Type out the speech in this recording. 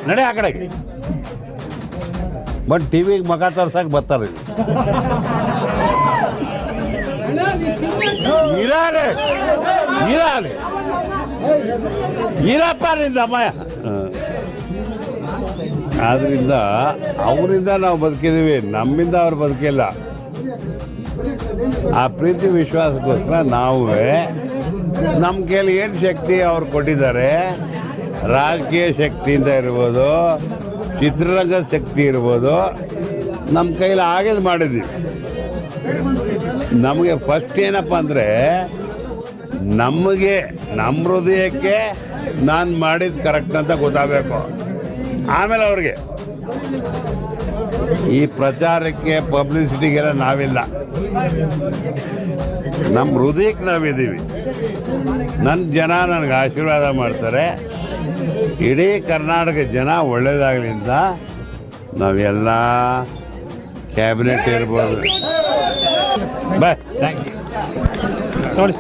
ನಡೆ ಆ ಕಡೆ ಬಟ್ ಟಿ ವಿಗೆ ಮಗ ತೋರ್ಸಕ್ಕೆ ಬರ್ತಾರೆ ಇರಾರೆ ಇರಾರೆ ಇರಪ್ಪ ನಿಂದ ಅಮ್ಮಯ್ಯ. ಆದ್ದರಿಂದ ಅವರಿಂದ ನಾವು ಬದುಕಿದ್ದೀವಿ, ನಮ್ಮಿಂದ ಅವ್ರು ಬದುಕಿಲ್ಲ. ಆ ಪ್ರೀತಿ ವಿಶ್ವಾಸಕ್ಕೋಸ್ಕರ ನಾವು ನಮ್ಮ ಕೈಲಿ ಏನು ಶಕ್ತಿ ಅವ್ರು ಕೊಟ್ಟಿದ್ದಾರೆ, ರಾಜಕೀಯ ಶಕ್ತಿಯಿಂದ ಇರ್ಬೋದು, ಚಿತ್ರರಂಗದ ಶಕ್ತಿ ಇರ್ಬೋದು, ನಮ್ಮ ಕೈಲಿ ಆಗಿದ್ದು ಮಾಡಿದ್ದೀವಿ. ನಮಗೆ ಫಸ್ಟ್ ಏನಪ್ಪ ಅಂದರೆ ನಮಗೆ ನಮ್ಮ ಹೃದಯಕ್ಕೆ ನಾನು ಮಾಡಿದ್ದು ಕರೆಕ್ಟ್ ಅಂತ ಗೊತ್ತಾಗಬೇಕು. ಆಮೇಲೆ ಅವ್ರಿಗೆ ಈ ಪ್ರಚಾರಕ್ಕೆ ಪಬ್ಲಿಸಿಟಿಗೆಲ್ಲ ನಾವಿಲ್ಲ, ನಮ್ಮ ಹೃದಯಕ್ಕೆ ನಾವಿದ್ದೀವಿ. ನನ್ನ ಜನ ನನಗೆ ಆಶೀರ್ವಾದ ಮಾಡ್ತಾರೆ. ಇಡೀ ಕರ್ನಾಟಕ ಜನ ಒಳ್ಳೆಯದಾಗಲಿಂದ ನಾವೆಲ್ಲ ಕ್ಯಾಬಿನೆಟ್ ಇರ್ಬೋದು. ಬಾಯ್, ಥ್ಯಾಂಕ್ ಯು. ನೋಡಿ.